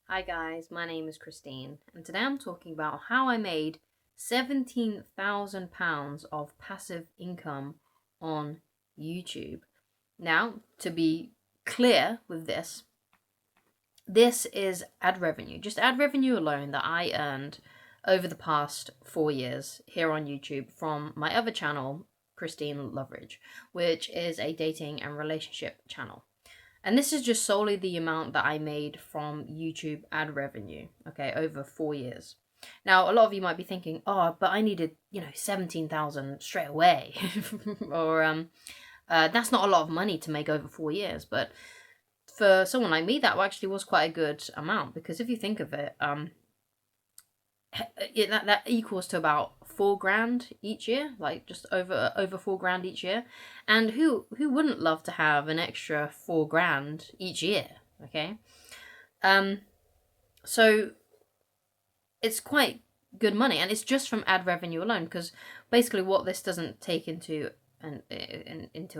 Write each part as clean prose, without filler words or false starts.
Hi guys, my name is Christine, and today I'm talking about how I made £17,000 of passive income on YouTube. Now, to be clear with this is ad revenue, just ad revenue alone that I earned over the past 4 years here on YouTube from my other channel, Christine Loveridge, which is a dating and relationship channel. And this is just solely the amount that I made from YouTube ad revenue, okay, over 4 years. Now, a lot of you might be thinking, oh, but I needed, 17,000 straight away. or that's not a lot of money to make over 4 years. But for someone like me, that actually was quite a good amount, because if you think of it, that equals to about 4 grand each year, like just over 4 grand each year. And who wouldn't love to have an extra 4 grand each year? Okay, so it's quite good money, and it's just from ad revenue alone. Because basically, what this doesn't take into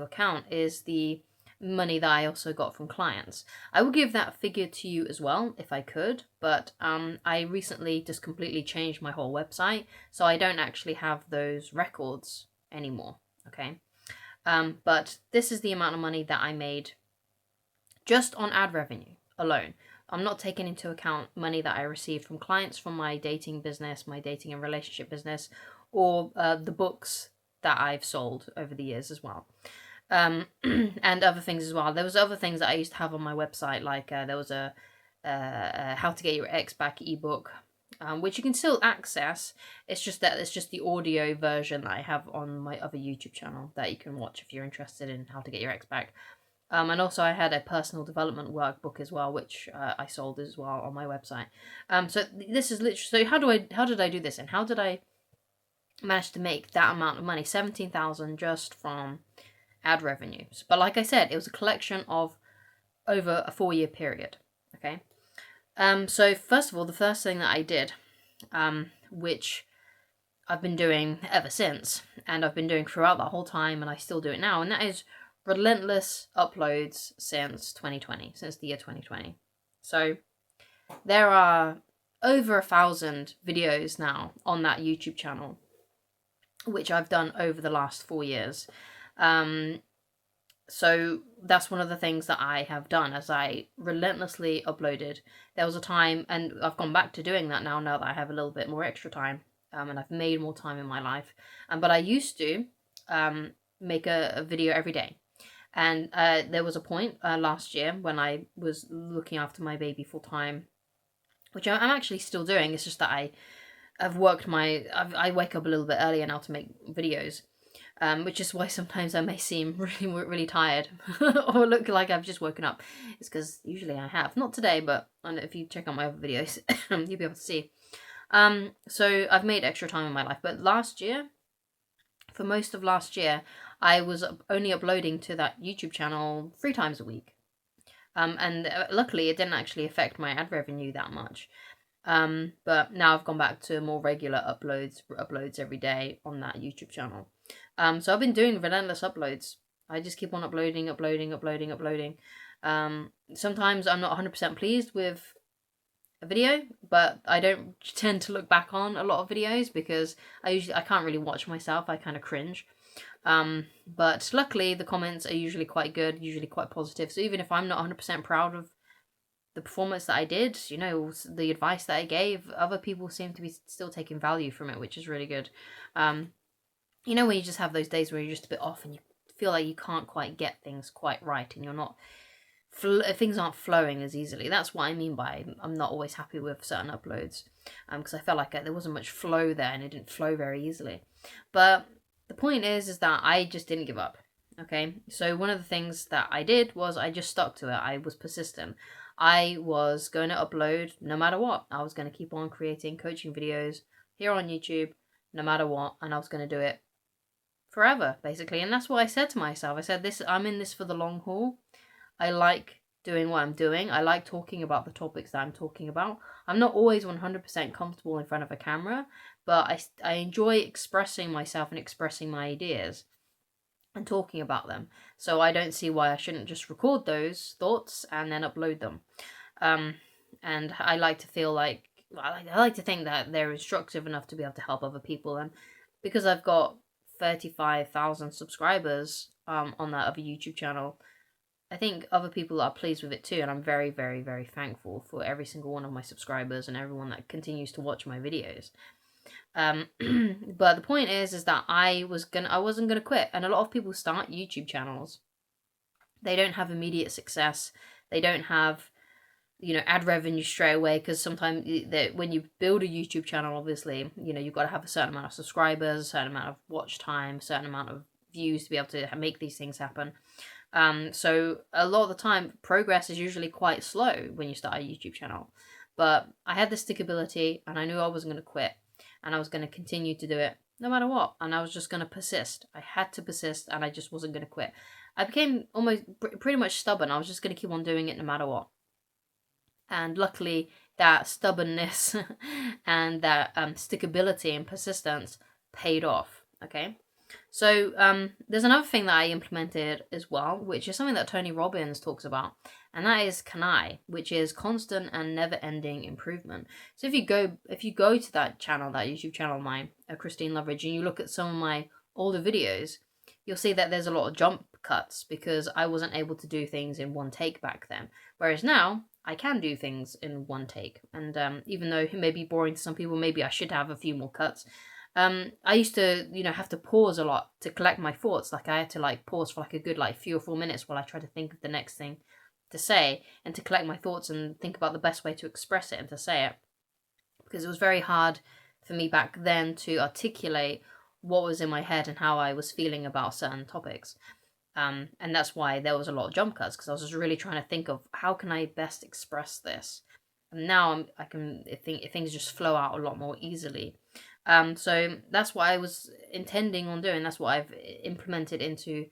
account is the money that I also got from clients. I will give that figure to you as well if I could, but I recently just completely changed my whole website, so I don't actually have those records anymore. Okay, but this is the amount of money that I made just on ad revenue alone. I'm not taking into account money that I received from clients from my dating business, my dating and relationship business, or the books that I've sold over the years as well. And other things as well. There was other things that I used to have on my website, like there was a how to get your ex back ebook, which you can still access. It's just that it's just the audio version that I have on my other YouTube channel that you can watch if you're interested in how to get your ex back. And also I had a personal development workbook as well, which I sold as well on my website. So this is literally, so how did I do this, and how did I manage to make that amount of money, 17,000 just from ad revenues? But like I said, it was a collection of over a 4 year period. Okay. So first of all, the first thing that I did, which I've been doing ever since, and I've been doing throughout that whole time, and I still do it now, and that is relentless uploads since 2020, since the year 2020. So there are over 1,000 videos now on that YouTube channel, which I've done over the last 4 years. So that's one of the things that I have done, as I relentlessly uploaded. There was a time, and I've gone back to doing that now that I have a little bit more extra time, and I've made more time in my life. But I used to make a video every day. And there was a point last year when I was looking after my baby full time, which I'm actually still doing. It's just that I wake up a little bit earlier now to make videos, which is why sometimes I may seem really tired or look like I've just woken up. It's because usually I have. Not today, but if you check out my other videos, you'll be able to see. So I've made extra time in my life, but last year, for most of last year, I was only uploading to that YouTube channel 3 times a week. And luckily, it didn't actually affect my ad revenue that much. But now I've gone back to more regular uploads every day on that YouTube channel. So I've been doing relentless uploads. I just keep on uploading. Sometimes I'm not 100% pleased with a video, but I don't tend to look back on a lot of videos because I can't really watch myself. I kind of cringe. But luckily the comments are usually quite good, usually quite positive. So even if I'm not 100% proud of the performance that I did, the advice that I gave, other people seem to be still taking value from it, which is really good. When you just have those days where you're just a bit off and you feel like you can't quite get things quite right, and you're not things aren't flowing as easily. That's what I mean by I'm not always happy with certain uploads, because I felt like there wasn't much flow there and it didn't flow very easily. But the point is that I just didn't give up. Okay, so one of the things that I did was I just stuck to it. I was persistent. I was going to upload no matter what. I was going to keep on creating coaching videos here on YouTube no matter what, and I was going to do it forever, basically. And that's what I said to myself. I said, I'm in this for the long haul. I like doing what I'm doing. I like talking about the topics that I'm talking about. I'm not always 100% comfortable in front of a camera, but I enjoy expressing myself and expressing my ideas and talking about them. So I don't see why I shouldn't just record those thoughts and then upload them. And I like to feel like, I like to think that they're instructive enough to be able to help other people. And because I've got 35,000 subscribers on that other YouTube channel, I think other people are pleased with it too, and I'm very, very, very thankful for every single one of my subscribers and everyone that continues to watch my videos. But the point is that I wasn't gonna quit, and a lot of people start YouTube channels. They don't have immediate success. They don't have, ad revenue straight away, because sometimes when you build a YouTube channel, obviously, you've got to have a certain amount of subscribers, a certain amount of watch time, a certain amount of views to be able to make these things happen. So a lot of the time, progress is usually quite slow when you start a YouTube channel. But I had the stickability, and I knew I wasn't going to quit, and I was going to continue to do it no matter what, and I was just going to persist. I had to persist, and I just wasn't going to quit. I became almost pretty much stubborn. I was just going to keep on doing it no matter what. And luckily, that stubbornness and that stickability and persistence paid off. Okay. So there's another thing that I implemented as well, which is something that Tony Robbins talks about, and that is CANI, which is constant and never-ending improvement. So if you go to that channel, that YouTube channel of mine, Christine Loveridge, and you look at some of my older videos, you'll see that there's a lot of jump cuts because I wasn't able to do things in one take back then. Whereas now I can do things in one take, and even though it may be boring to some people, maybe I should have a few more cuts. I used to, have to pause a lot to collect my thoughts. Like I had to pause for a good 3 or 4 minutes while I try to think of the next thing to say and to collect my thoughts and think about the best way to express it and to say it. Because it was very hard for me back then to articulate what was in my head and how I was feeling about certain topics. And that's why there was a lot of jump cuts, because I was just really trying to think of how can I best express this. And now I think things just flow out a lot more easily. So that's what I was intending on doing. That's what I've implemented into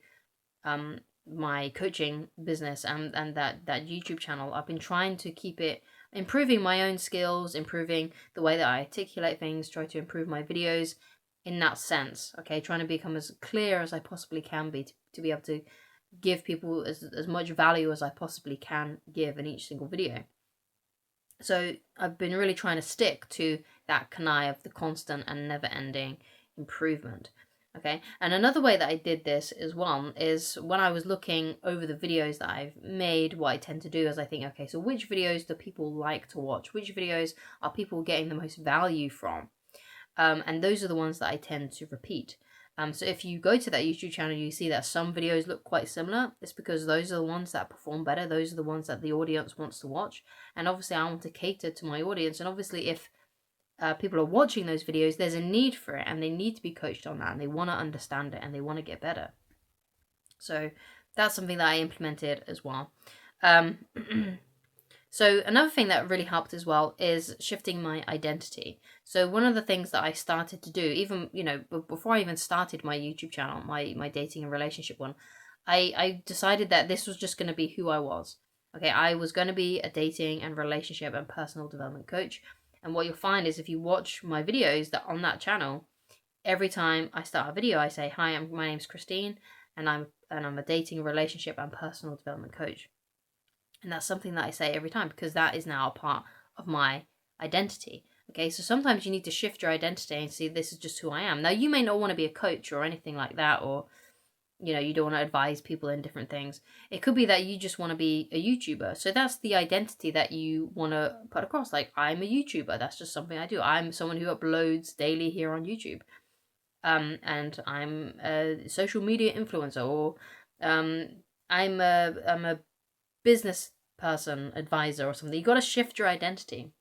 my coaching business and that YouTube channel. I've been trying to keep it, improving my own skills, improving the way that I articulate things, try to improve my videos in that sense. Okay, trying to become as clear as I possibly can be to be able to give people as much value as I possibly can give in each single video. So I've been really trying to stick to that CANI of the constant and never-ending improvement. Okay, and another way that I did this as well is when I was looking over the videos that I've made, what I tend to do is I think, okay, so which videos do people like to watch? Which videos are people getting the most value from? And those are the ones that I tend to repeat. So if you go to that YouTube channel, you see that some videos look quite similar. It's because those are the ones that perform better. Those are the ones that the audience wants to watch. And obviously I want to cater to my audience. And obviously if people are watching those videos, there's a need for it, and they need to be coached on that, and they want to understand it, and they want to get better. So that's something that I implemented as well. So another thing that really helped as well is shifting my identity. So one of the things that I started to do, even, before I even started my YouTube channel, my dating and relationship one, I decided that this was just going to be who I was. Okay, I was going to be a dating and relationship and personal development coach. And what you'll find is if you watch my videos that on that channel, every time I start a video, I say, "Hi, my name's Christine, and I'm a dating, relationship, and personal development coach." And that's something that I say every time because that is now a part of my identity. Okay, so sometimes you need to shift your identity and see this is just who I am. Now, you may not want to be a coach or anything like that, or you don't want to advise people in different things. It could be that you just want to be a YouTuber. So that's the identity that you want to put across. Like, I'm a YouTuber. That's just something I do. I'm someone who uploads daily here on YouTube. And I'm a social media influencer, or I'm a business person, advisor, or something. You got to shift your identity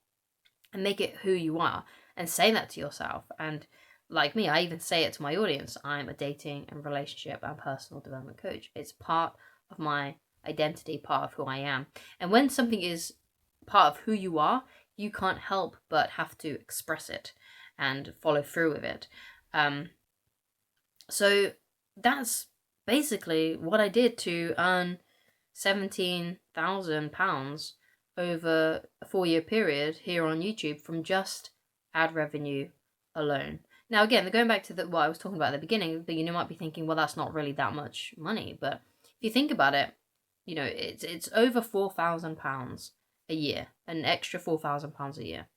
and make it who you are, and say that to yourself. And like me, I even say it to my audience. I'm a dating and relationship and personal development coach. It's part of my identity, part of who I am. And when something is part of who you are, you can't help but have to express it and follow through with it. So that's basically what I did to earn £17,000 over a 4-year period here on YouTube from just ad revenue alone. Now, again, going back to what I was talking about at the beginning, but you might be thinking, well, that's not really that much money. But if you think about it, it's over £4,000 a a year, an extra £4,000 a year.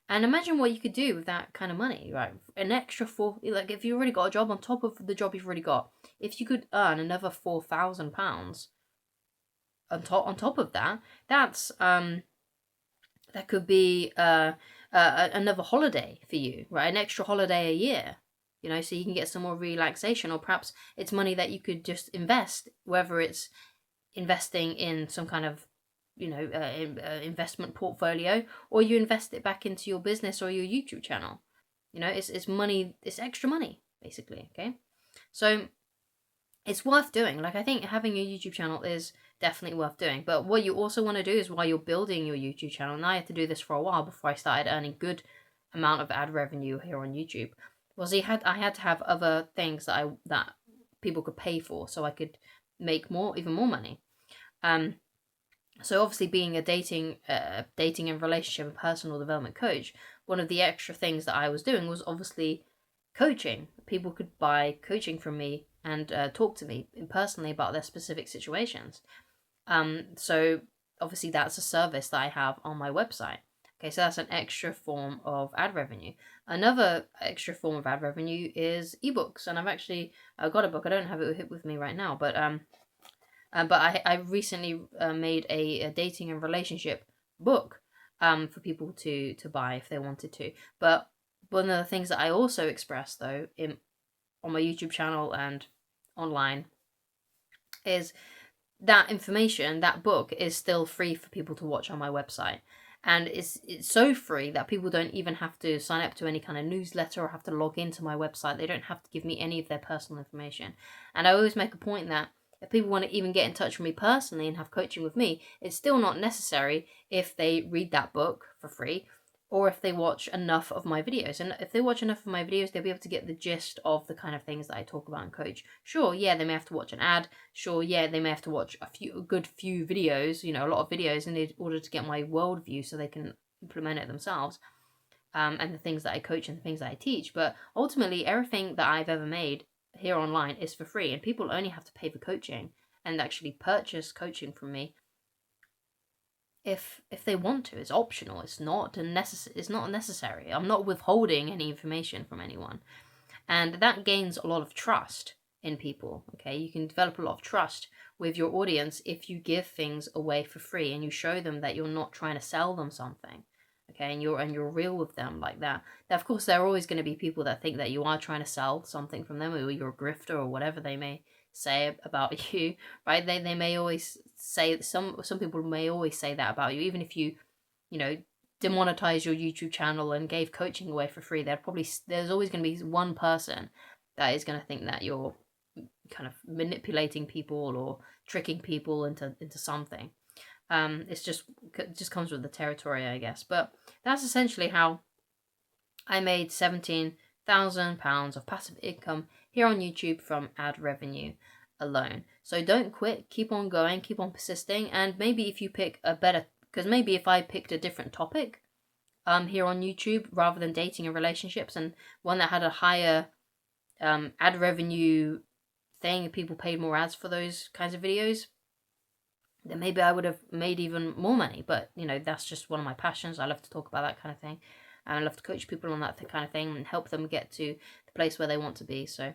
And imagine what you could do with that kind of money, right? An extra like if you already got a job on top of the job you've already got, if you could earn another £4,000 on top of that, that's that could be another holiday for you, right? An extra holiday a year, so you can get some more relaxation, or perhaps it's money that you could just invest, whether it's investing in some kind of investment portfolio, or you invest it back into your business or your YouTube channel. It's money, it's extra money, basically. Okay, so it's worth doing. Like, I think having a YouTube channel is definitely worth doing. But what you also want to do is, while you're building your YouTube channel, and I had to do this for a while before I started earning good amount of ad revenue here on YouTube, was I had to have other things that people could pay for, so I could make even more money. So obviously, being a dating and relationship and personal development coach, one of the extra things that I was doing was obviously coaching. People could buy coaching from me and talk to me personally about their specific situations. So obviously that's a service that I have on my website. Okay, so that's an extra form of ad revenue. Another extra form of ad revenue is ebooks, and I've got a book. I don't have it with me right now, but I recently made a dating and relationship book for people to buy if they wanted to. But one of the things that I also express, though, on my YouTube channel and online, is that information, that book, is still free for people to watch on my website. And it's so free that people don't even have to sign up to any kind of newsletter or have to log into my website. They don't have to give me any of their personal information. And I always make a point that if people want to even get in touch with me personally and have coaching with me, it's still not necessary if they read that book for free, or if they watch enough of my videos. And if they watch enough of my videos, they'll be able to get the gist of the kind of things that I talk about and coach. Sure, yeah, they may have to watch an ad. Sure, yeah, they may have to watch a good few videos, a lot of videos, in order to get my worldview so they can implement it themselves. And the things that I coach and the things that I teach. But ultimately, everything that I've ever made here online is for free, and people only have to pay for coaching and actually purchase coaching from me if they want to. It's optional. It's not necessary. I'm not withholding any information from anyone, and that gains a lot of trust in people. Okay, you can develop a lot of trust with your audience if you give things away for free and you show them that you're not trying to sell them something. Okay, and you're real with them like that. Now, of course, there are always going to be people that think that you are trying to sell something from them, or you're a grifter, or whatever they may say about you, right? They may always say, some people may always say that about you, even if you demonetize your YouTube channel and gave coaching away for free. There's always going to be one person that is going to think that you're kind of manipulating people or tricking people into something. It just comes with the territory, I guess. But that's essentially how I made £17,000 of passive income here on YouTube from ad revenue alone. So don't quit, keep on going, keep on persisting, and maybe if you pick because maybe if I picked a different topic here on YouTube rather than dating and relationships, and one that had a higher ad revenue thing, people paid more ads for those kinds of videos, then maybe I would have made even more money. But that's just one of my passions. I love to talk about that kind of thing, and I love to coach people on that kind of thing and help them get to the place where they want to be. So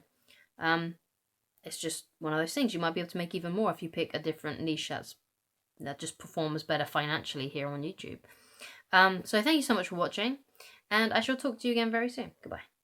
it's just one of those things. You might be able to make even more if you pick a different niche that just performs better financially here on YouTube. So thank you so much for watching, and I shall talk to you again very soon. Goodbye.